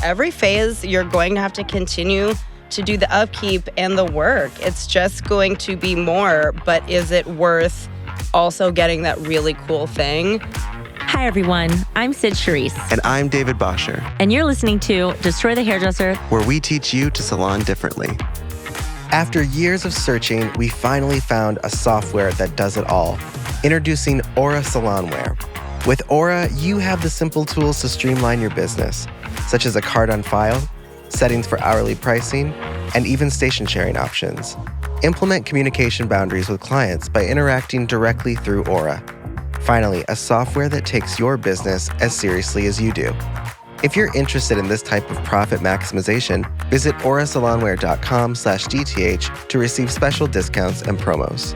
every phase, you're going to have to continue to do the upkeep and the work. It's just going to be more, but is it worth also getting that really cool thing? Hi, everyone. I'm Cyd Charisse. And I'm David Bosher. And you're listening to Destroy the Hairdresser, where we teach you to salon differently. After years of searching, we finally found a software that does it all. Introducing Aura Salonware. With Aura, you have the simple tools to streamline your business, such as a card on file, settings for hourly pricing, and even station sharing options. Implement communication boundaries with clients by interacting directly through Aura. Finally, a software that takes your business as seriously as you do. If you're interested in this type of profit maximization, visit aurasalonware.com/DTH to receive special discounts and promos.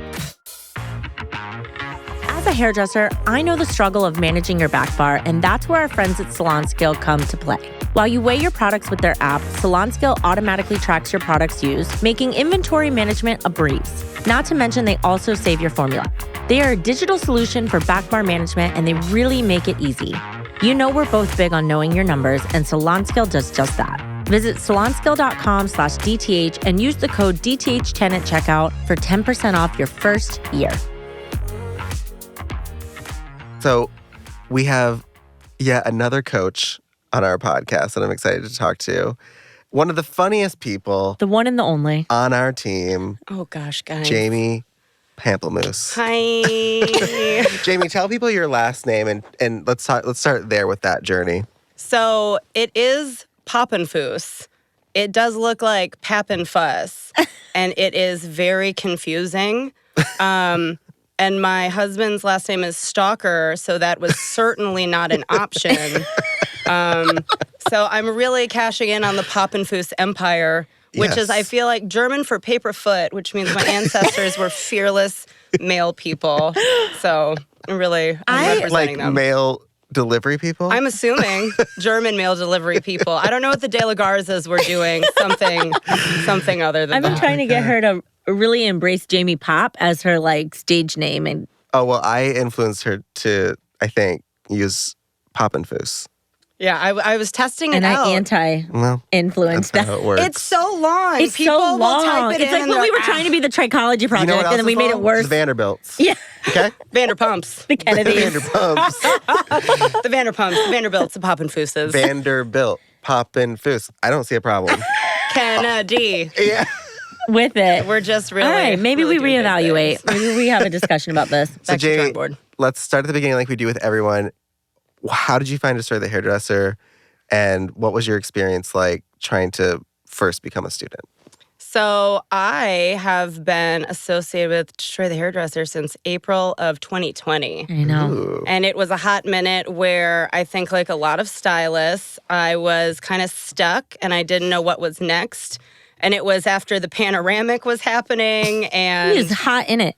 As a hairdresser, I know the struggle of managing your back bar, and that's where our friends at Salon Scale come to play. While you weigh your products with their app, Salon Scale automatically tracks your products used, making inventory management a breeze. Not to mention, they also save your formula. They are a digital solution for back bar management, and they really make it easy. You know we're both big on knowing your numbers, and Salon Scale does just that. Visit salonscale.com/DTH and use the code DTH10 at checkout for 10% off your first year. So we have yet another coach on our podcast that I'm excited to talk to. One of the funniest people. The one and the only. On our team. Oh, gosh, guys. Jaime Pamplemousse. Hi. Jaime, tell people your last name and let's start there with that journey. So it is Poppenfuss. It does look like Pappen Fuss, and it is very confusing. And my husband's last name is Stalker, so that was certainly not an option. So I'm really cashing in on the Poppenfuss empire, which is, I feel like, German for paper foot, which means my ancestors were fearless male people. So I'm representing them. Male delivery people? I'm assuming German mail delivery people. I don't know what the De La Garzas were doing. Something other than that. I've been trying to get her to really embrace Jamie Pop as her stage name. And well, I influenced her to, I think, use Poppenfuss. Yeah, I was testing it and out. And I anti-influenced that. How it works. It's so long. It's People so long. Will type it it's in like when we were trying to be the Trichology Project, you know and then we made it worse. The Vanderbilts. Yeah. Okay? Vanderpumps. The Kennedys. Vanderpumps. The Vanderpumps. The Vanderbilts. The Poppenfusses. Vanderbilt. Poppenfuss. I don't see a problem. Kennedy. Yeah. With it. We're just really. All right, maybe really we reevaluate. Maybe we have a discussion about this. So, Back to the Jay, drawing board. Let's start at the beginning like we do with everyone. How did you find Destroy the Hairdresser? And what was your experience like trying to first become a student? So I have been associated with Destroy the Hairdresser since April of 2020. I know. Ooh. And it was a hot minute where I think, like a lot of stylists, I was kind of stuck and I didn't know what was next. And it was after the panoramic was happening, and He was hot in it.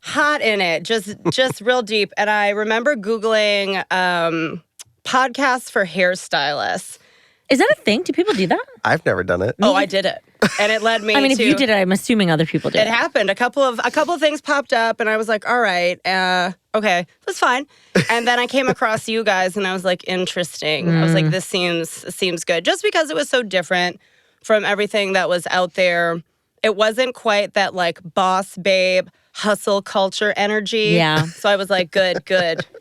just real deep. And I remember Googling podcasts for hairstylists. Is that a thing? Do people do that? I've never done it. Oh, I did it, and it led me. I mean, to, if you did it, I'm assuming other people did. It happened. A couple of things popped up, and I was like, all right, okay, that's fine. And then I came across you guys, and I was like, interesting. I was like, this seems good, just because it was so different from everything that was out there. It wasn't quite that boss babe hustle culture energy. Yeah. So I was like, good.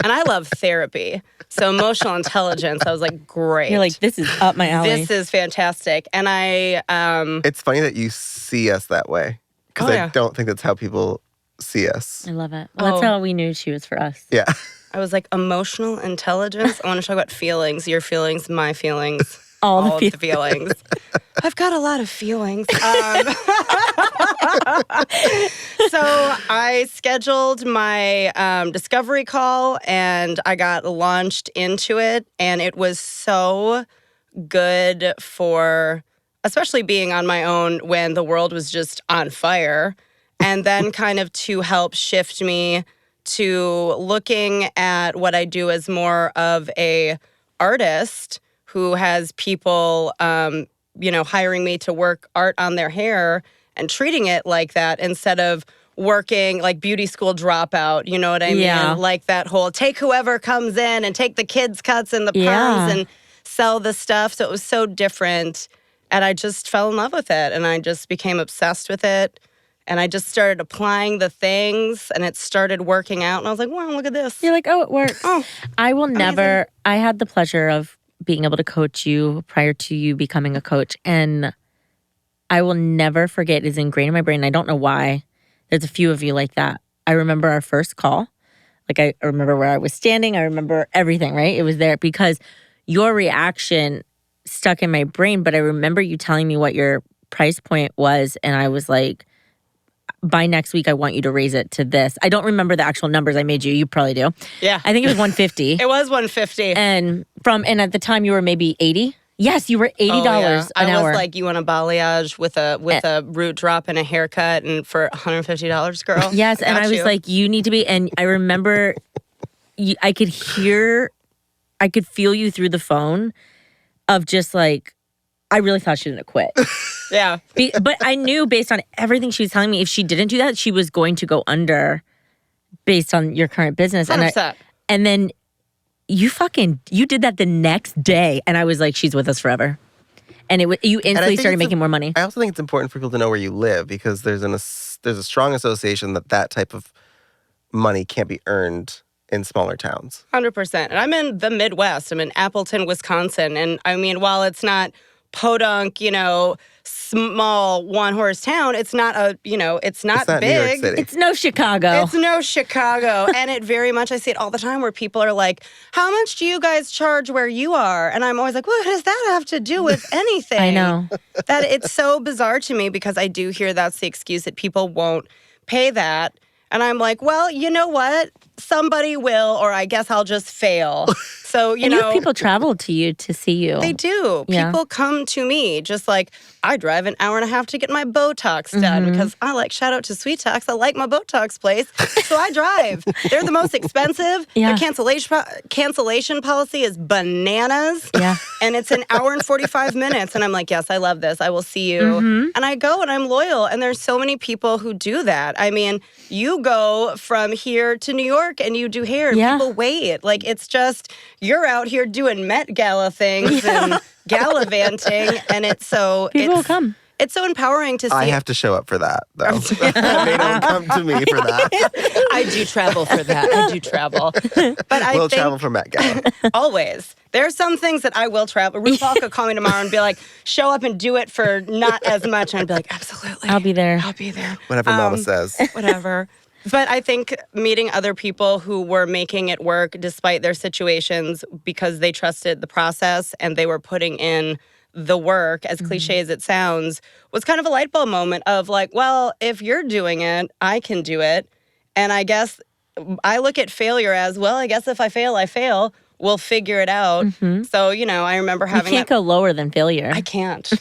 And I love therapy. So emotional intelligence, I was like, great. You're like, this is up my alley. This is fantastic. And I It's funny that you see us that way. Because I don't think that's how people see us. I love it. Well, that's how we knew she was for us. Yeah. I was like, emotional intelligence? I want to talk about feelings, your feelings, my feelings. All of the feelings. I've got a lot of feelings. So I scheduled my discovery call, and I got launched into it. And it was so good for, especially being on my own when the world was just on fire. And then kind of to help shift me to looking at what I do as more of a artist who has people, hiring me to work art on their hair and treating it like that instead of working like beauty school dropout. You know what I mean? Yeah. Like that whole take whoever comes in and take the kids' cuts and the perms and sell the stuff. So it was so different. And I just fell in love with it. And I just became obsessed with it. And I just started applying the things and it started working out. And I was like, wow, look at this. You're like, oh, it works. Oh, I will never, I had the pleasure of being able to coach you prior to you becoming a coach. And I will never forget, it's ingrained in my brain. I don't know why. There's a few of you like that. I remember our first call. Like I remember where I was standing. I remember everything, right? It was there because your reaction stuck in my brain. But I remember you telling me what your price point was. And I was like, by next week, I want you to raise it to this. I don't remember the actual numbers I made you. You probably do. Yeah. I think it was 150. It was 150. And at the time you were maybe 80. Yes, you were $80 an hour. I was like, you want a balayage with a root drop and a haircut and for $150, girl? Yes, and I was like, you need to be. And I remember I could feel you through the phone of just like, I really thought she didn't quit. Yeah. But I knew based on everything she was telling me, if she didn't do that, she was going to go under based on your current business. 100%. And then you did that the next day. And I was like, she's with us forever. And you instantly started making more money. I also think it's important for people to know where you live because there's a strong association that type of money can't be earned in smaller towns. 100%. And I'm in the Midwest. I'm in Appleton, Wisconsin. And I mean, while it's not podunk, small one-horse town, it's not big. New York City. It's no Chicago. It's no Chicago. And it very much, I see it all the time where people are like, how much do you guys charge where you are? And I'm always like, what does that have to do with anything? I know. That it's so bizarre to me because I do hear that's the excuse that people won't pay that. And I'm like, well, you know what? Somebody will, or I guess I'll just fail. So, you have people travel to you to see you. They do. Yeah. People come to me just like, I drive an hour and a half to get my Botox done because shout out to Sweet Talks. I like my Botox place. So I drive. They're the most expensive. Yeah. The cancellation policy is bananas. Yeah. And it's an hour and 45 minutes. And I'm like, yes, I love this. I will see you. And I go and I'm loyal. And there's so many people who do that. I mean, you go from here to New York and you do hair and people wait. Like, it's just, you're out here doing Met Gala things and gallivanting. And it's so... People will come. It's so empowering to see. I have to show up for that, though. They don't come to me for that. I do travel for that. I do travel. But we'll travel for Met Gala. Always. There are some things that I will travel. RuPaul could call me tomorrow and be like, show up and do it for not as much. And I'd be like, absolutely. I'll be there. I'll be there. Whatever Mama says. Whatever. But I think meeting other people who were making it work despite their situations because they trusted the process and they were putting in the work, as cliche as it sounds, was kind of a light bulb moment of like, well, if you're doing it, I can do it. And I guess I look at failure as, well, I guess if I fail, I fail. We'll figure it out. So, I remember having You can't go lower than failure. I can't.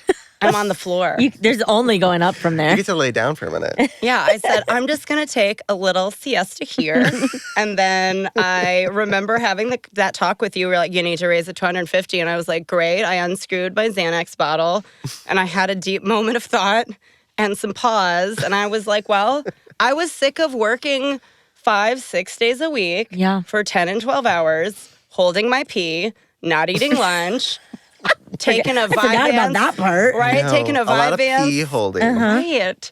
I'm on the floor. There's only going up from there. You get to lay down for a minute. Yeah, I said, I'm just going to take a little siesta here. And then I remember having that talk with you. We were like, you need to raise it to 250. And I was like, great. I unscrewed my Xanax bottle. And I had a deep moment of thought and some pause. And I was like, well, I was sick of working 5-6 days a week for 10 and 12 hours, holding my pee, not eating lunch. Taking a Vyvanse. I forgot about that part. Right? No, Taking a Vyvanse. lot of pee holding. Right.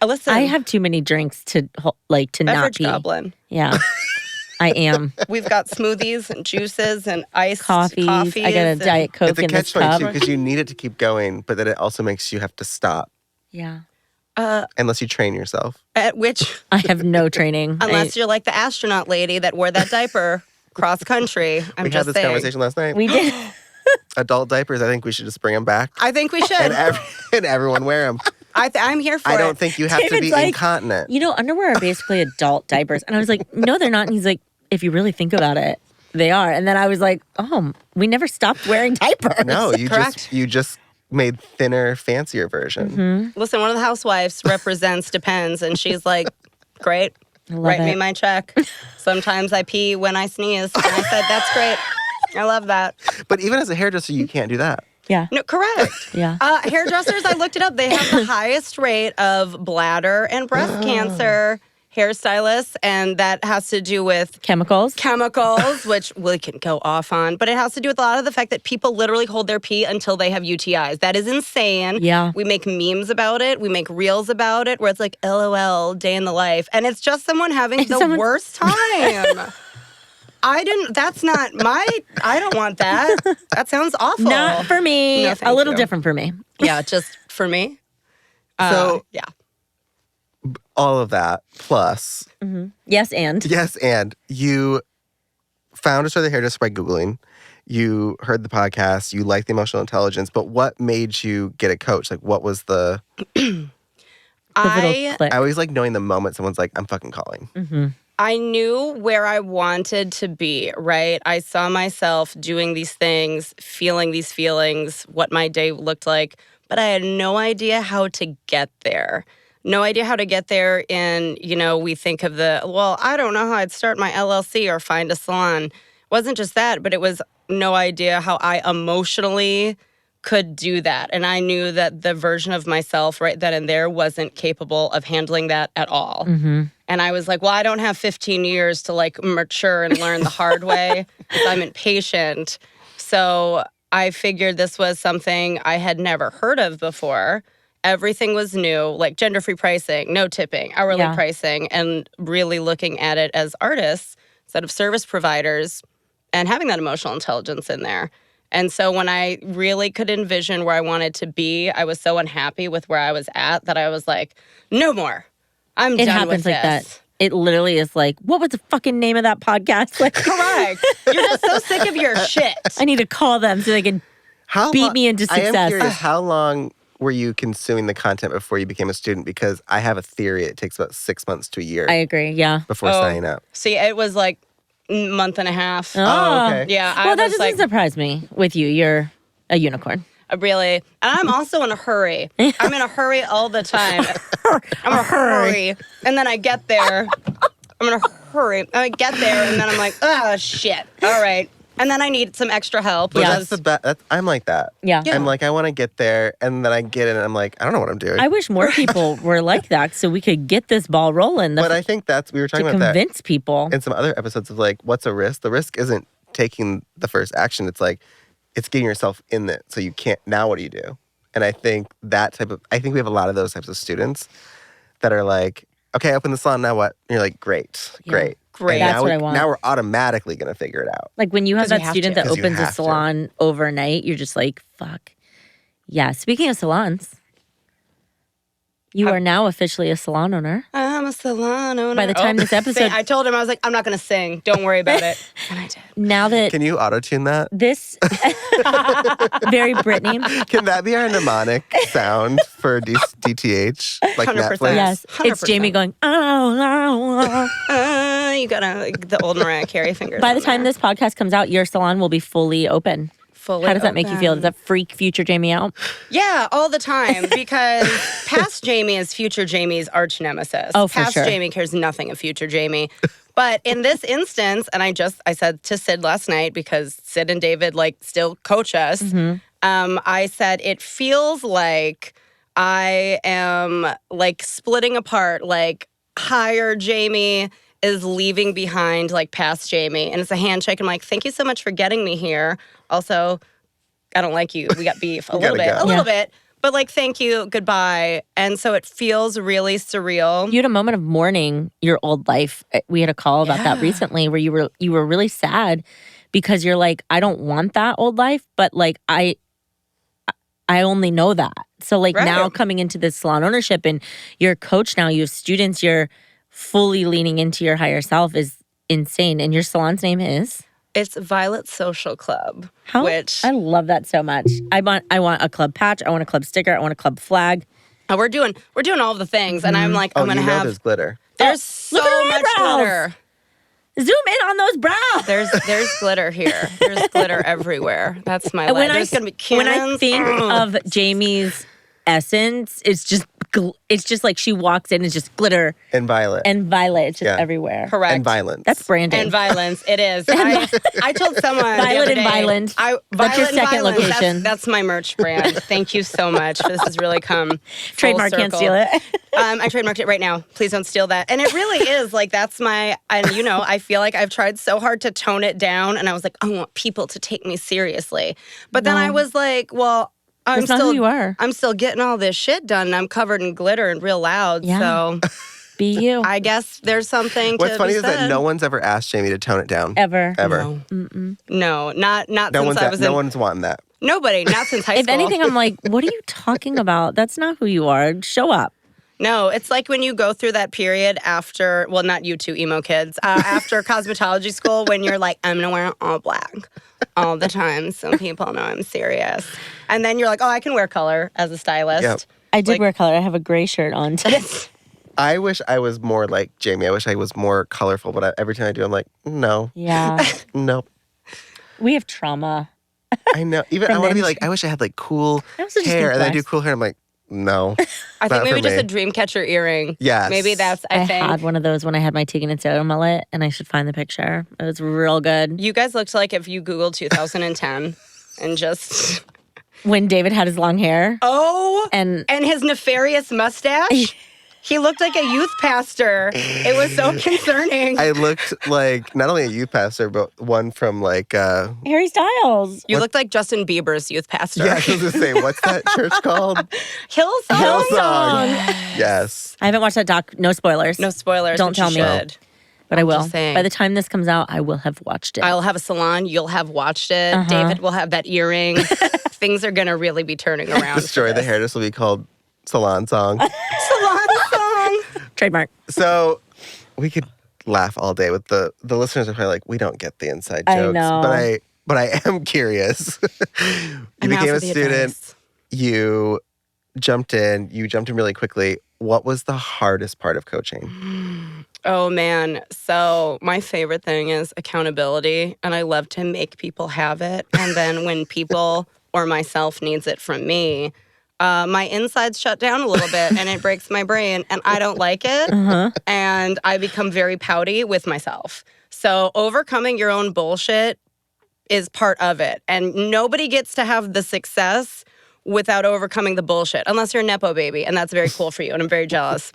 Listen. I have too many drinks to not beverage pee. goblin. Yeah. I am. We've got smoothies and juices and iced coffees. I got a Diet Coke It's a in this catch-22 cup. too because you need it to keep going, but then it also makes you have to stop. Yeah. Unless you train yourself. At which, I have no training. unless you're like the astronaut lady that wore that diaper cross country. I'm We had just this saying. conversation last night. We did. Adult diapers, I think we should just bring them back. I think we should. And everyone wear them. I'm here for it. I don't think you have to David's be like, incontinent. Underwear are basically adult diapers. And I was like, no, they're not. And he's like, if you really think about it, they are. And then I was like, oh, we never stopped wearing diapers. No, Correct. you just made thinner, fancier version. Listen, one of the housewives represents Depends, and she's like, great. Write me my check. Sometimes I pee when I sneeze. And I said, that's great. I love that. But even as a hairdresser, you can't do that. Yeah. No, correct. Yeah. Hairdressers, I looked it up. They have the highest rate of bladder and breast cancer hairstylists, and that has to do with Chemicals. which we can go off on, but it has to do with a lot of the fact that people literally hold their pee until they have UTIs. That is insane. Yeah. We make memes about it. We make reels about it where it's like, LOL, day in the life. And it's just someone having the worst time. That's not my, I don't want that. That sounds awful. Not for me. No, a thank little you. different for me. Yeah, just for me. So yeah. all of that plus, Yes, and. yes, and you found Destroy the Hairdresser by Googling. You heard the podcast. You liked the emotional intelligence. But what made you get a coach? Like, what was the... Pivotal click. I always like knowing the moment someone's like, I'm fucking calling. I knew where I wanted to be, right? I saw myself doing these things, feeling these feelings, what my day looked like, but I had no idea how to get there. No idea how to get there in, we think of I don't know how I'd start my LLC or find a salon. It wasn't just that, but it was no idea how I emotionally could do that. And I knew that the version of myself right then and there wasn't capable of handling that at all. And I was like, well, I don't have 15 years to like mature and learn the hard way because I'm impatient. So I figured this was something I had never heard of before. Everything was new, like gender-free pricing, no tipping, hourly pricing, and really looking at it as artists instead of service providers and having that emotional intelligence in there. And so when I really could envision where I wanted to be, I was so unhappy with where I was at that I was like, no more. I'm It done happens with like this. that. It literally is like, what was the fucking name of that podcast? Like, Correct. You're just so sick of your shit. I need to call them so they can beat me into I success. am curious, how long were you consuming the content before you became a student? Because I have a theory it takes about 6 months to a year I agree, yeah. before signing up. See, it was like a month and a half. Oh, okay. Yeah, I Well, that was doesn't like, surprise me with you. You're a unicorn. really. And I'm also in a hurry. I'm in a hurry all the time. I'm in a hurry. And then I get there. I'm in a hurry. I get there, and then I'm like, oh, shit. All right. And then I need some extra help. But Yeah. that's the best. I'm like that. Yeah. I'm like, I want to get there, and then I get in, and I'm like, I don't know what I'm doing. I wish more people were like that so we could get this ball rolling. But I think we were talking to about that convince people. in some other episodes of like, what's a risk? The risk isn't taking the first action. It's like, it's getting yourself in it. So you can't, now what do you do? And I think I think we have a lot of those types of students that are like, okay, I open the salon, now what? And you're like, great. Great. And That's now what I want. Now we're automatically going to figure it out. Like when you have 'Cause you that have student to. that 'Cause you opens a have to. salon overnight, you're just like, fuck. Yeah. Speaking of salons, you are now officially a salon owner. I'm a salon owner. By the time this episode- I told him, I was like, I'm not going to sing. Don't worry about it. And I did. Now that Can you auto-tune that? this very Britney. Can that be our mnemonic sound for DTH? Like 100%. Netflix? Yes. It's 100%. Jamie going, oh. You got the old Mariah Carey fingers. By the on time there. this podcast comes out, your salon will be fully open. Fully How does that make you feel? open. Does that freak future Jamie out? Yeah, all the time, because past Jamie is future Jamie's arch nemesis. Oh, for past sure. Jamie cares nothing of future Jamie. But in this instance, and I said to Cyd last night, because Cyd and David still coach us, I said, it feels like I am splitting apart, higher Jamie is leaving behind past Jamie. And it's a handshake. I'm like, thank you so much for getting me here. Also, I don't like you. We got beef a little gotta bit. go. A little bit. But thank you, goodbye. And so it feels really surreal. You had a moment of mourning your old life. We had a call about that Yeah. recently where you were really sad because you're like, I don't want that old life, but I only know that. So now coming into this salon ownership and you're a coach now, you have students, you're fully leaning into your higher self is insane. And your salon's name is? It's Violet Social Club, I love that so much. I want a club patch. I want a club sticker. I want a club flag. we're doing all of the things. And I'm like, Oh, I'm going to have, there's glitter. there's look at so her much eyebrows. glitter. Zoom in on those brows. There's glitter here. There's glitter everywhere. That's my life. There's going to be cannons. When I think of Jamie's essence. It's just like she walks in, it's just glitter And violet. and violet. It's just everywhere. Correct. And violence. That's branding. And violence. It is. I told someone Violet the other and day, Violent. That's your Violet and second Violence, location. That's my merch brand. Thank you so much. This has really come full Trademark, can't circle. steal it. I trademarked it right now. Please don't steal that. And it really is like that's my, and I feel like I've tried so hard to tone it down. And I was like, I want people to take me seriously. But then I was like, well, That's not who you are. I'm still getting all this shit done. And I'm covered in glitter and real loud. Yeah. So Be you. I guess there's something What's to funny be is that said. no one's ever asked Jamie to tone it down. Ever. Ever. No, not No since one's I was no in. one's wanting that. Nobody, not since high If school. anything, I'm like, what are you talking about? That's not who you are. Show up. No, it's like when you go through that period after, well, not you two emo kids, after cosmetology school when you're like, I'm going to wear all black all the time so people know I'm serious. And then you're like, oh, I can wear color as a stylist. Yep. I did Like- wear color. I have a gray shirt on today. I wish I was more like Jamie. I wish I was more colorful, but every time I do, I'm like, no, Yeah. nope. We have trauma. I know. Even I From want to the be like, I wish I had like cool I also just hair, think and then I do black's- cool hair. I'm like, no. I Not think maybe for just me. a dream catcher earring. Yes. Maybe that's, I I think. had one of those when I had my Tegan and Sara mullet, and I should find the picture. It was real good. You guys looked like if you Googled 2010 and just, When David had his long hair. oh, And and his nefarious mustache. He looked like a youth pastor. It was so concerning. I looked like not only a youth pastor, but one from like, Harry Styles. You looked like Justin Bieber's youth pastor. yeah, I was going to say, what's that church called? Hillsong. Hillsong. Yes. I haven't watched that doc. No spoilers. No spoilers. Don't but you tell me. should. But I will. just saying. By the time this comes out, I will have watched it. I'll have a salon. You'll have watched it. Uh-huh. David will have that earring. Things are going to really be turning around. Destroy the Hairdresser will be called Salon Song. Salon song. Trademark. So we could laugh all day with the listeners are probably like, we don't get the inside I jokes. know. But I am curious. You I'm out became for a the student. advice. You jumped in really quickly. What was the hardest part of coaching? Oh, man. So my favorite thing is accountability, and I love to make people have it. And then when people or myself needs it from me, my insides shut down a little bit, and it breaks my brain, and I don't like it. And I become very pouty with myself. So overcoming your own bullshit is part of it. And nobody gets to have the success without overcoming the bullshit, unless you're a Nepo baby, and that's very cool for you, and I'm very jealous.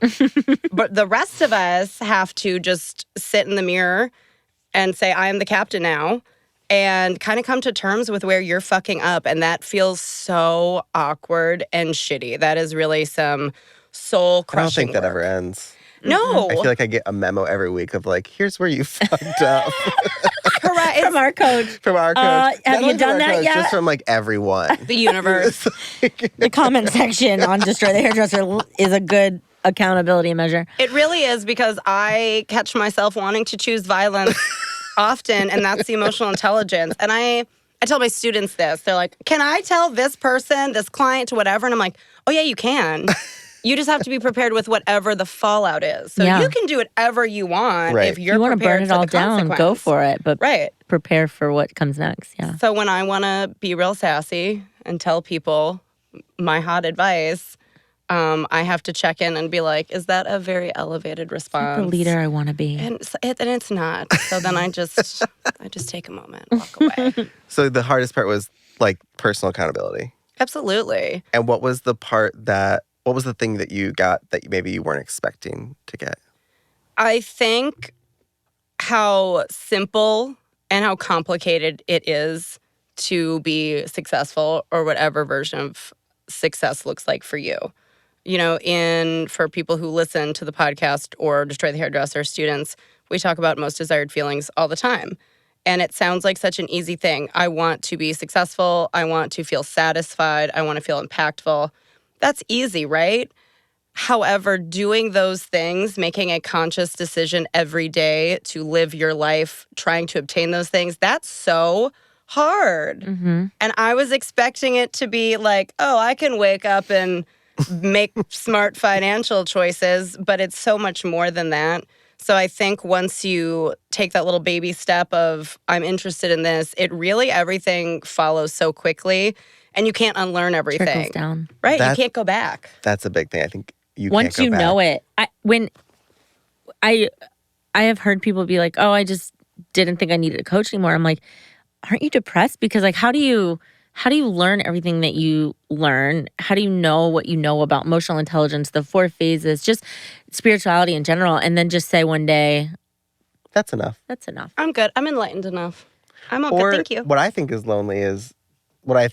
But the rest of us have to just sit in the mirror and say, I am the captain now, and kind of come to terms with where you're fucking up. And that feels so awkward and shitty. That is really some soul I don't crushing think that work. ever ends. No. I feel like I get a memo every week of like, here's where you fucked up Correct. From our coach. from our coach. have Not you only from done our that coach, yet? Just from like everyone. The universe. The comment section on Destroy the Hairdresser is a good accountability measure. It really is, because I catch myself wanting to choose violence often, and that's the emotional intelligence. And I tell my students this. They're like, can I tell this person, this client, whatever? And I'm like, oh, yeah, you can. You just have to be prepared with whatever the fallout is. So Yeah. you can do whatever you want Right. if you're You want to prepared burn it for all the down, go consequence. for it, but Right. prepare for what comes next. Yeah. So when I want to be real sassy and tell people my hot advice, I have to check in and be like, is that a very elevated response? The leader I want to be. And it's not. So then I just take a moment, walk away. So the hardest part was like personal accountability. Absolutely. And what was the thing that you got that maybe you weren't expecting to get? I think how simple and how complicated it is to be successful, or whatever version of success looks like for you. You know, for people who listen to the podcast or Destroy the Hairdresser students, we talk about most desired feelings all the time. And it sounds like such an easy thing. I want to be successful. I want to feel satisfied. I want to feel impactful. That's easy, right? However, doing those things, making a conscious decision every day to live your life, trying to obtain those things, that's so hard. And I was expecting it to be like, oh, I can wake up and make smart financial choices, but it's so much more than that. So I think once you take that little baby step of, I'm interested in this, it really, everything follows so quickly and you can't unlearn everything. Trickles down. Right, you can't go back. That's a big thing. I think Once can't go you back. know it. I have heard people be like, oh, I just didn't think I needed a coach anymore. I'm like, aren't you depressed? Because like, how do you learn everything that you learn? How do you know what you know about emotional intelligence, the 4 phases, just spirituality in general, and then just say one day, that's enough. That's enough. I'm good. I'm enlightened enough. I'm okay. Or Thank you. what I think is lonely is what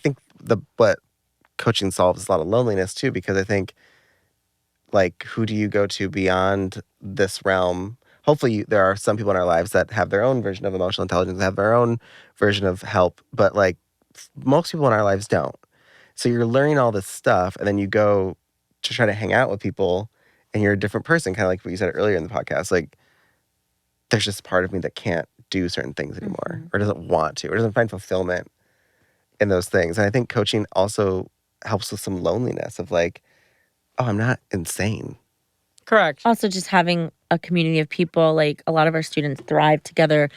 coaching solves is a lot of loneliness too, because I think like, who do you go to beyond this realm? Hopefully there are some people in our lives that have their own version of emotional intelligence, have their own version of help, but like most people in our lives don't. So you're learning all this stuff and then you go to try to hang out with people and you're a different person, kind of like what you said earlier in the podcast. Like, there's just part of me that can't do certain things anymore or doesn't want to or doesn't find fulfillment in those things. And I think coaching also helps with some loneliness of like, oh, I'm not insane. Correct. Also just having a community of people, like a lot of our students thrive together.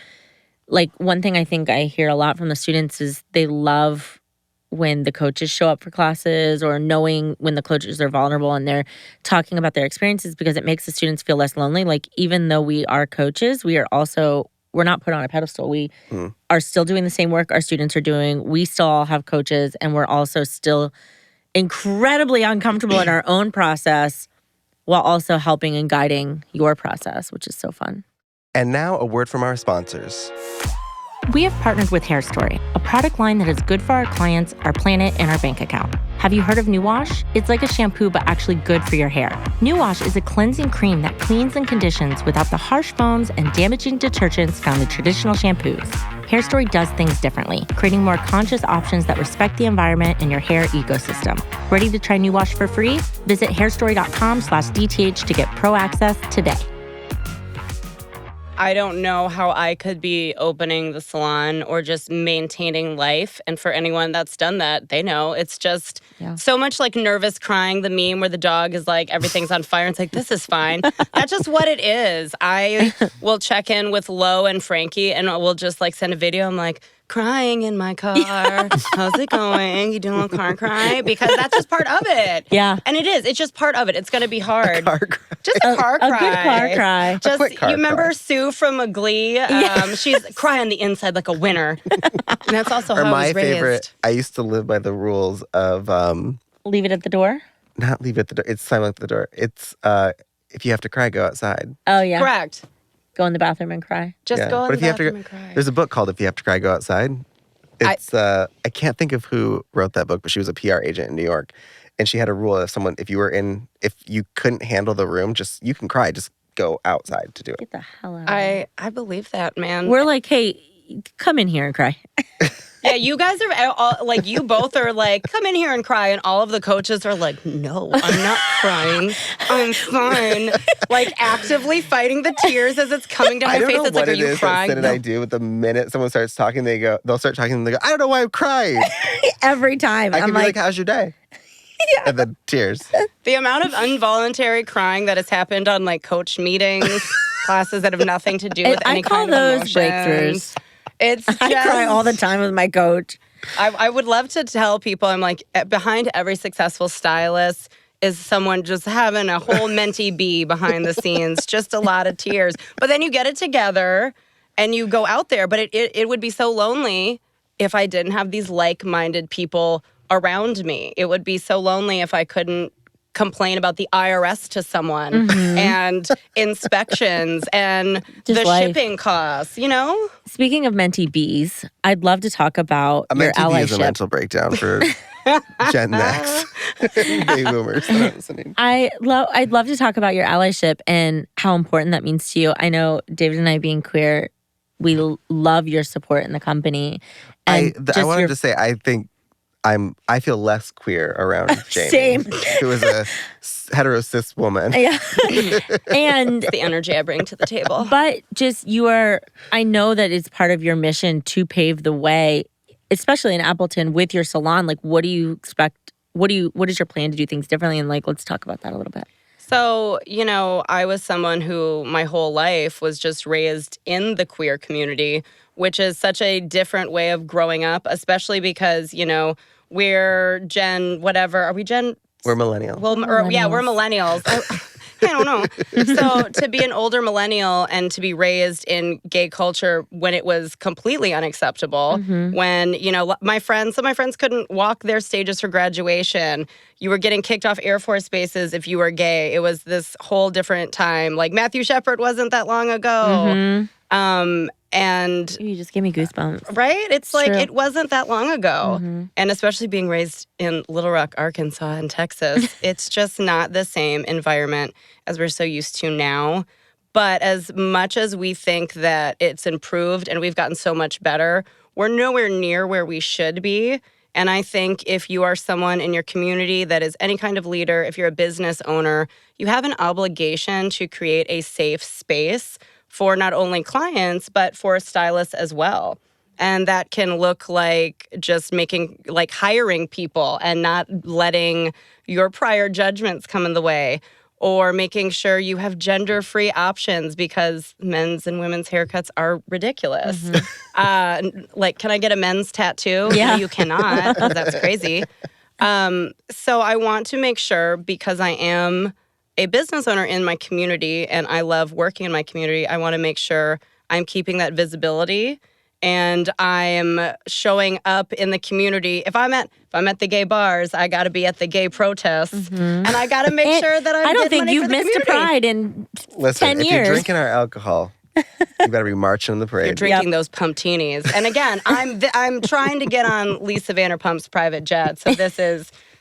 Like one thing I think I hear a lot from the students is they love when the coaches show up for classes or knowing when the coaches are vulnerable and they're talking about their experiences because it makes the students feel less lonely. Like even though we are coaches, we're not put on a pedestal. We are still doing the same work our students are doing. We still all have coaches and we're also still incredibly uncomfortable in our own process while also helping and guiding your process, which is so fun. And now a word from our sponsors. We have partnered with Hair Story, a product line that is good for our clients, our planet, and our bank account. Have you heard of New Wash? It's like a shampoo, but actually good for your hair. New Wash is a cleansing cream that cleans and conditions without the harsh foams and damaging detergents found in traditional shampoos. Hair Story does things differently, creating more conscious options that respect the environment and your hair ecosystem. Ready to try New Wash for free? Visit hairstory.com/DTH to get pro access today. I don't know how I could be opening the salon or just maintaining life. And for anyone that's done that, they know it's just so much like nervous crying, the meme where the dog is like, everything's on fire. And it's like, this is fine. That's just what it is. I will check in with Lo and Frankie and we'll just like send a video. I'm like, crying in my car. How's it going? You doing a car cry? Because that's just part of it. Yeah. And it is. It's just part of it. It's going to be hard. Car cry. Just a car cry. A good car cry. Just, quick car you remember cry. Sue from Glee? She's crying on the inside like a winner. And that's also how I my was raised. favorite, I used to live by the rules of Leave it at the door? not leave it at the door. It's silent at the door. It's if you have to cry, go outside. Oh, yeah. Correct. Go in the bathroom and cry. Just Yeah. go in But the if you have bathroom to, and cry. there's a book called If You Have to Cry, Go Outside. It's I can't think of who wrote that book, but she was a PR agent in New York, and she had a rule if you couldn't handle the room, you can cry, just go outside to do it. Get the hell out. I believe that, man. We're like, hey, come in here and cry. Yeah, you guys are all, like, you both are like, come in here and cry. And all of the coaches are like, no, I'm not crying. I'm fine. Like, actively fighting the tears as it's coming down my face. It's like, are you crying? That Sid and I do. But the minute someone starts talking, they'll start talking and they go, I don't know why I'm crying. Every time. I can I'm be like, how's your day? Yeah. And then tears. The amount of involuntary crying that has happened on like coach meetings, classes that have nothing to do with any kind of those emotions. breakthroughs. It's just, I cry all the time with my coach. I would love to tell people, I'm like, behind every successful stylist is someone just having a whole mentee bee behind the scenes, just a lot of tears. But then you get it together and you go out there. But it would be so lonely if I didn't have these like-minded people around me. It would be so lonely if I couldn't complain about the IRS to someone and inspections and Just the life. shipping costs, you know? Speaking of mentee bees, I'd love to talk about A your mentee bee is a allyship. mental breakdown for Gen X, baby boomers that are listening. I'd love to talk about your allyship and how important that means to you. I know David and I being queer, we love your support in the company. And I wanted to say, I think I feel less queer around Jamie, Same. who is a hetero cis woman. Yeah. And The energy I bring to the table. but just I know that it's part of your mission to pave the way, especially in Appleton with your salon. Like, what do you expect? What is your plan to do things differently? And like, let's talk about that a little bit. So, I was someone who my whole life was just raised in the queer community, which is such a different way of growing up, especially because, we're Gen whatever. Are we Gen? We're millennials. Well, we're millennials. I don't know. So to be an older millennial and to be raised in gay culture when it was completely unacceptable, when, some of my friends couldn't walk their stages for graduation. You were getting kicked off Air Force bases if you were gay. It was this whole different time. Like Matthew Shepard wasn't that long ago. And You just gave me goosebumps. right? It's like, true. it wasn't that long ago. And especially being raised in Little Rock, Arkansas and Texas, it's just not the same environment as we're so used to now. But as much as we think that it's improved and we've gotten so much better, we're nowhere near where we should be. And I think if you are someone in your community that is any kind of leader, if you're a business owner, you have an obligation to create a safe space for not only clients, but for stylists as well. And that can look like just hiring people and not letting your prior judgments come in the way, or making sure you have gender-free options because men's and women's haircuts are ridiculous. Can I get a men's tattoo? Yeah. No, you cannot, 'cause that's crazy. So I want to make sure, because I am a business owner in my community and I love working in my community, I want to make sure I'm keeping that visibility and I'm showing up in the community. If I'm at the gay bars, I got to be at the gay protests, and I got to make sure that I don't getting think money you've for the missed a community. pride in Listen, 10 if years. you're drinking our alcohol, you better be marching in the parade. You're drinking those pumptinis. And again, I'm trying to get on Lisa Vanderpump's private jet, so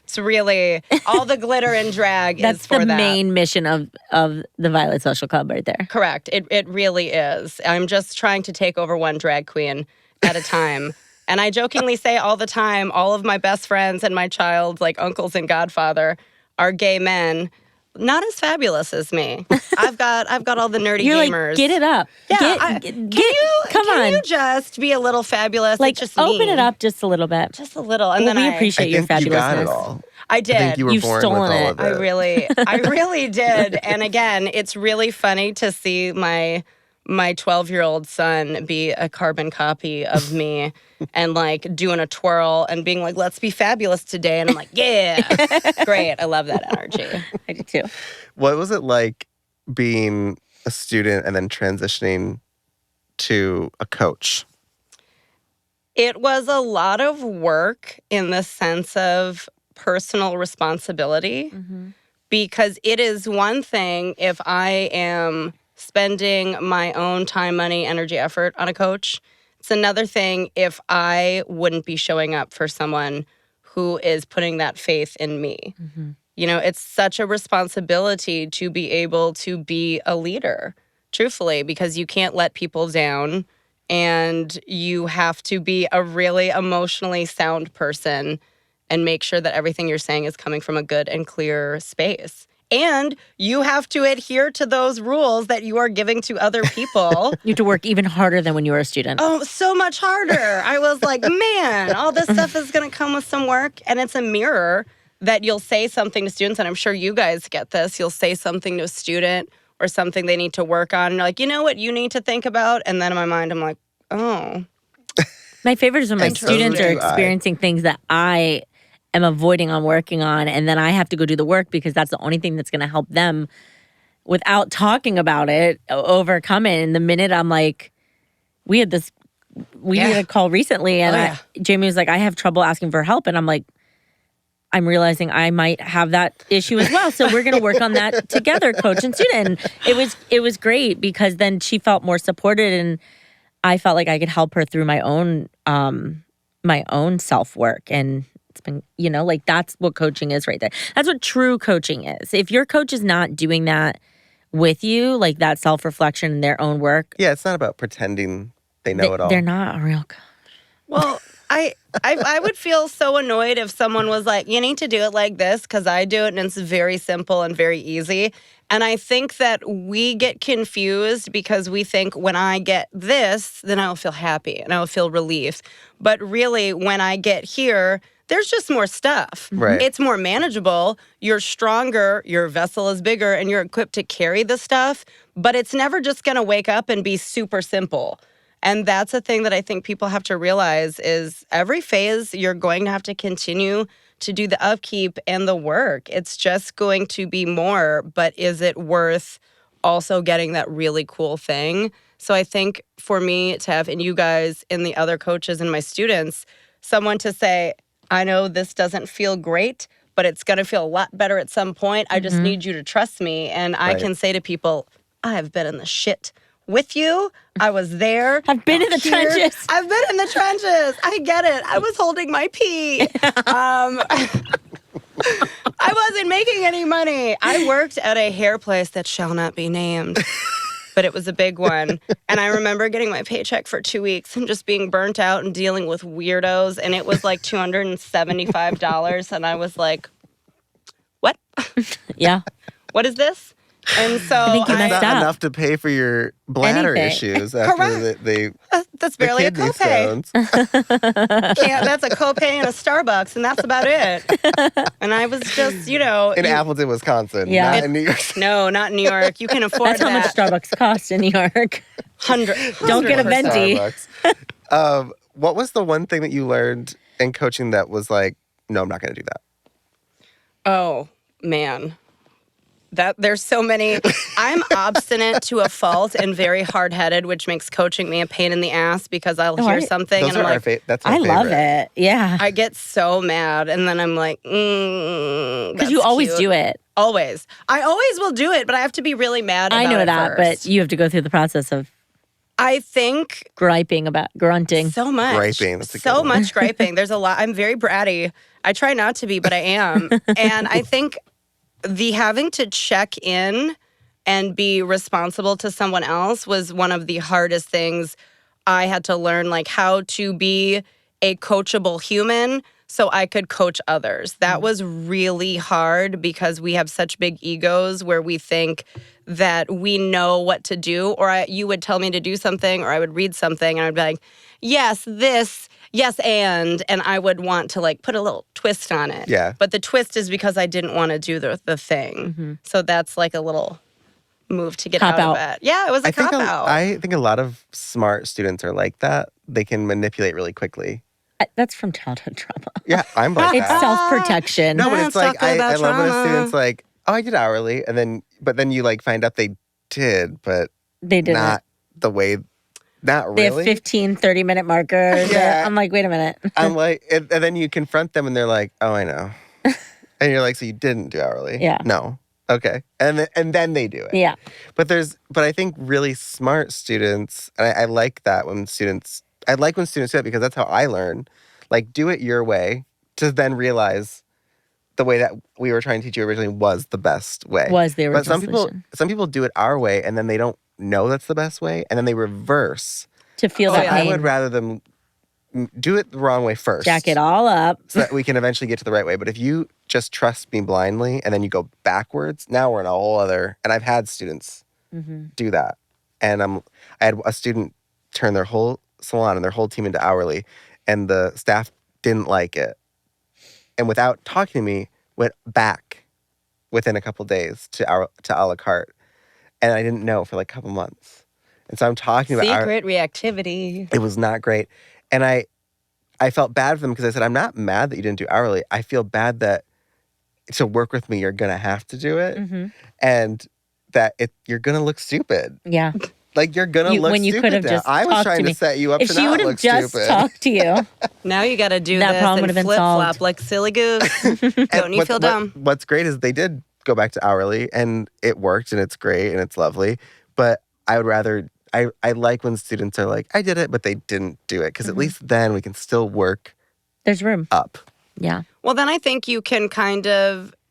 it's really all the glitter and drag That's is for the that. main mission of the Violet Social Club right there. Correct. It really is. I'm just trying to take over one drag queen at a time. And I jokingly say all the time, all of my best friends and my child's uncles and godfather are gay men, not as fabulous as me. I've got all the nerdy You're gamers. like, get it up. Yeah. Come Can on. you just be a little fabulous? Like, It's just open me. it up just a little bit. Just a little. And Well, then we I appreciate I your think you got fabulousness. it all. I did. I think you were You've born stolen with all it. of it. I really did. And again, it's really funny to see my 12-year-old son be a carbon copy of me and doing a twirl and being like, let's be fabulous today. And I'm like, yeah, great. I love that energy. I do too. What was it like being a student and then transitioning to a coach? It was a lot of work in the sense of personal responsibility, because it is one thing if I am spending my own time, money, energy, effort on a coach. It's another thing if I wouldn't be showing up for someone who is putting that faith in me. It's such a responsibility to be able to be a leader, truthfully, because you can't let people down. And you have to be a really emotionally sound person and make sure that everything you're saying is coming from a good and clear space. And you have to adhere to those rules that you are giving to other people. You have to work even harder than when you were a student. Oh, so much harder. I was like, man, all this stuff is going to come with some work. And it's a mirror that you'll say something to students, and I'm sure you guys get this. You'll say something to a student or something they need to work on. And you're like, you know what you need to think about? And then in my mind, I'm like, oh. My favorite is when my And so students do are I. experiencing things that I am avoiding on working on, and then I have to go do the work because that's the only thing that's going to help them without talking about it, overcome it. And the minute I'm like, we had a call recently, and Jamie was like, I have trouble asking for help. And I'm like, I'm realizing I might have that issue as well. So we're going to work on that together, coach and student. And it was great because then she felt more supported, and I felt like I could help her through my own self-work. And it's been, that's what coaching is right there. That's what true coaching is. If your coach is not doing that with you, like that self-reflection in their own work. Yeah, it's not about pretending they know it all. They're not a real coach. Well, I would feel so annoyed if someone was like, you need to do it like this, because I do it and it's very simple and very easy. And I think that we get confused because we think when I get this, then I will feel happy and I will feel relief. But really, when I get here, there's just more stuff. Right. It's more manageable. You're stronger. Your vessel is bigger and you're equipped to carry the stuff. But it's never just going to wake up and be super simple. And that's a thing that I think people have to realize is every phase you're going to have to continue to do the upkeep and the work. It's just going to be more. But is it worth also getting that really cool thing? So I think for me to have, and you guys and the other coaches and my students, someone to say, I know this doesn't feel great, but it's going to feel a lot better at some point. I just need you to trust me. And I can say to people, I have been in the shit with you. I was there. I've been in the trenches. I've been in the trenches. I get it. I was holding my pee. I wasn't making any money. I worked at a hair place that shall not be named. But it was a big one. And I remember getting my paycheck for 2 weeks and just being burnt out and dealing with weirdos. And it was like $275. And I was like, what? Yeah. What is this? And so I think you messed Not up. enough to pay for your bladder Anything. issues after Correct. That's the barely a kidney copay. stones. Yeah, that's a copay in a Starbucks, and that's about it. And I was just, In Appleton, Wisconsin, Yeah. not in New York City. No, not in New York. You can afford That's how much Starbucks costs in New York. Don't get a For venti. Starbucks. What was the one thing that you learned in coaching that was like, no, I'm not going to do that? Oh, man. There's so many. I'm obstinate to a fault and very hard-headed, which makes coaching me a pain in the ass because I'll hear something Those and I'm are our like, that's our I favorite. love it. Yeah. I get so mad, and then I'm like, Because you always do it. Always. I always will do it, but I have to be really mad about I know it that, first. but you have to go through the process of I think griping about grunting. so much. Griping, that's a good So one. much griping. There's a lot. I'm very bratty. I try not to be, but I am. And I think the having to check in and be responsible to someone else was one of the hardest things I had to learn, like how to be a coachable human so I could coach others. That was really hard because we have such big egos where we think that we know what to do, or you would tell me to do something, or I would read something and I'd be like, yes, this, yes, and I would want to like put a little twist on it. Yeah. But the twist is because I didn't want to do the thing. So that's like a little move to get Cop out out. of it. Yeah, it was a cop out. I think a lot of smart students are like that. They can manipulate really quickly. That's from childhood trauma. Yeah, I'm like It's that. self-protection. No, but it's Let's like talk about I love when a trauma. student's like, oh, I did hourly, but then you like find out they did, but They didn't. not the way. Not They really. have 15, 30-minute markers. Yeah. I'm like, wait a minute. I'm like, and then you confront them, and they're like, "Oh, I know," and you're like, "So you didn't do hourly?" Yeah. No. Okay. And then they do it. Yeah. But I think really smart students, and I like that when students. I like when students do it because that's how I learn. Like, do it your way to then realize the way that we were trying to teach you originally was the best way. Was the original But solution. some people do it our way, and then they don't know that's the best way, and then they reverse. To feel Oh, that yeah. I pain. would rather them do it the wrong way first. Jack it all up. So that we can eventually get to the right way. But if you just trust me blindly and then you go backwards, now we're in a whole other. And I've had students do that. And I had a student turn their whole salon and their whole team into hourly, and the staff didn't like it. And without talking to me, went back within a couple days to a la carte. And I didn't know for like a couple months. And so I'm talking about Secret reactivity. it was not great. And I felt bad for them because I said, I'm not mad that you didn't do hourly. I feel bad that to work with me, you're going to have to do it. And that you're going to look stupid. Yeah. Like, you're going to look when you stupid could have now. just I was talked trying to to me. set you up If to she not would have look just stupid. talked to you, Now you got to do That this problem and would have been flip-flop solved. like silly goose. Don't you feel dumb? What's great is they did go back to hourly, and it worked, and it's great, and it's lovely. But I would rather, I like when students are like, I did it, but they didn't do it. Because at least then we can still work there's room. up. Yeah. Well, then I think you can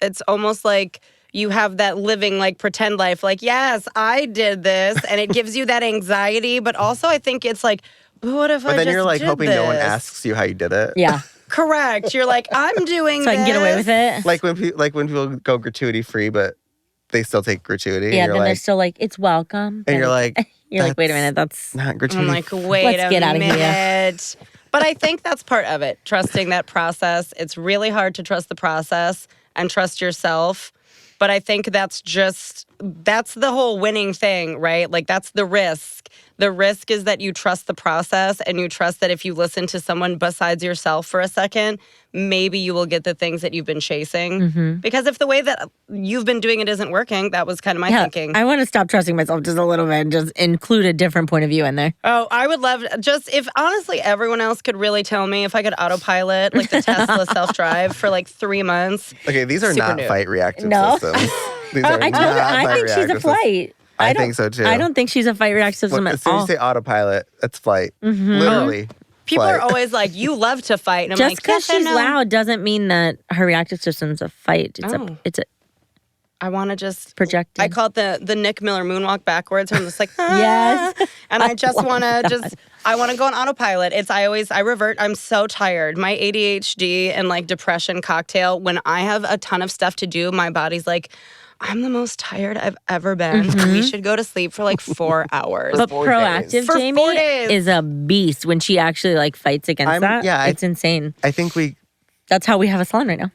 it's almost like you have that living like pretend life. Like, yes, I did this. And it gives you that anxiety. But also I think it's like, what if I But then just you're like did hoping no one this? asks you how you did it. Yeah. Correct. You're like, I'm doing So I can get away with it. Like when people go gratuity free, but they still take gratuity. Yeah. and Then you're they're like, still like, it's welcome. and you're like, You're like, wait a minute. That's not gratuity. I'm like, wait Let's a get outta here. minute. But I think that's part of it, trusting that process. It's really hard to trust the process and trust yourself. But I think that's the whole winning thing, right? Like, that's the risk. The risk is that you trust the process and you trust that if you listen to someone besides yourself for a second, maybe you will get the things that you've been chasing. Because if the way that you've been doing it isn't working, that was kind of my thinking. I want to stop trusting myself just a little bit and just include a different point of view in there. Oh, I would love just if honestly everyone else could really tell me if I could autopilot like the Tesla self-drive for like 3 months. Okay, these are not fight reactive systems. These are I told her, I think she's a flight. I think so too. I don't think she's a fight reactive system at all. As soon as you say autopilot, that's flight. Literally. People are always like, you love to fight. And I'm just like, because she's loud doesn't mean that her reactive system's a fight. It's a I want to just project. I call it the Nick Miller moonwalk backwards. I'm just like, yes. And I just want to I want to go on autopilot. I revert. I'm so tired. My ADHD and like depression cocktail. When I have a ton of stuff to do, my body's like, I'm the most tired I've ever been. We should go to sleep for like 4 hours. But proactive Jamie is a beast when she actually like fights against that. Yeah, it's insane. I think that's how we have a salon right now.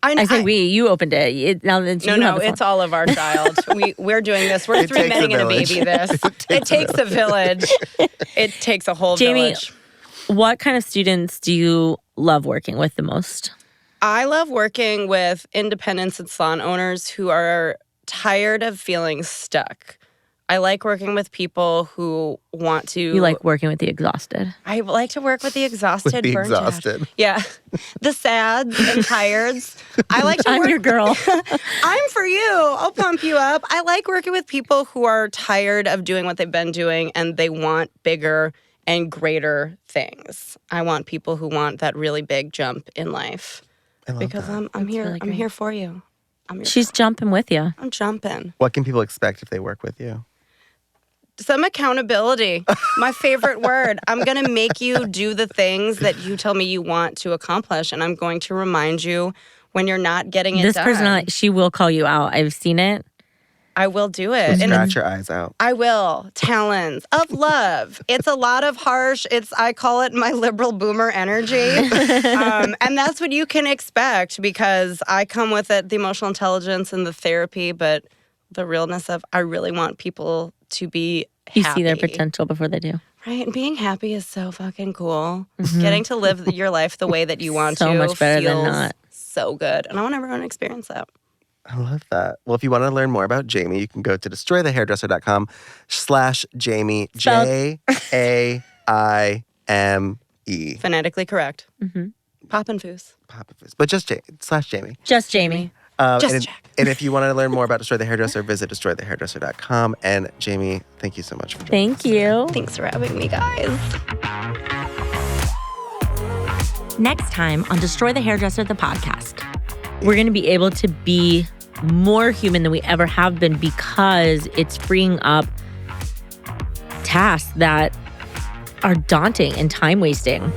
I say we. You opened it. Now it's it's all of our child. We're doing this. We're three men and a baby. It takes a village. It takes a whole village. What kind of students do you love working with the most? I love working with independents and salon owners who are tired of feeling stuck. I like working with people who want to... You like working with the exhausted. I like to work with the exhausted. Exhausted. Yeah. The sads and tireds. I like to I'm your girl. I'm for you. I'll pump you up. I like working with people who are tired of doing what they've been doing and they want bigger and greater things. I want people who want that really big jump in life. Because I'm here. Really I'm here for you. She's jumping with you. I'm jumping. What can people expect if they work with you? Some accountability. My favorite word. I'm going to make you do the things that you tell me you want to accomplish. And I'm going to remind you when you're not getting it done. This person, she will call you out. I've seen it. I will do it. Scratch your eyes out. I will. Talons of love. It's a lot of harsh. I call it my liberal boomer energy. And that's what you can expect because I come with it, the emotional intelligence and the therapy, but the realness of I really want people to be happy. You see their potential before they do. Right. And being happy is so fucking cool. Getting to live your life the way that you want to. So much better than not. So good. And I want everyone to experience that. I love that. Well, if you want to learn more about Jaime, you can go to destroythehairdresser.com/Jaime, JAIME. Phonetically correct. Poppin'Foos. Poppin'Foos. But just /Jaime. Just Jaime. And if you want to learn more about Destroy the Hairdresser, visit destroythehairdresser.com. And Jaime, thank you so much for joining us. Thank you. Thanks for having me, guys. Next time on Destroy the Hairdresser, the podcast, we're going to be able to be more human than we ever have been because it's freeing up tasks that are daunting and time-wasting.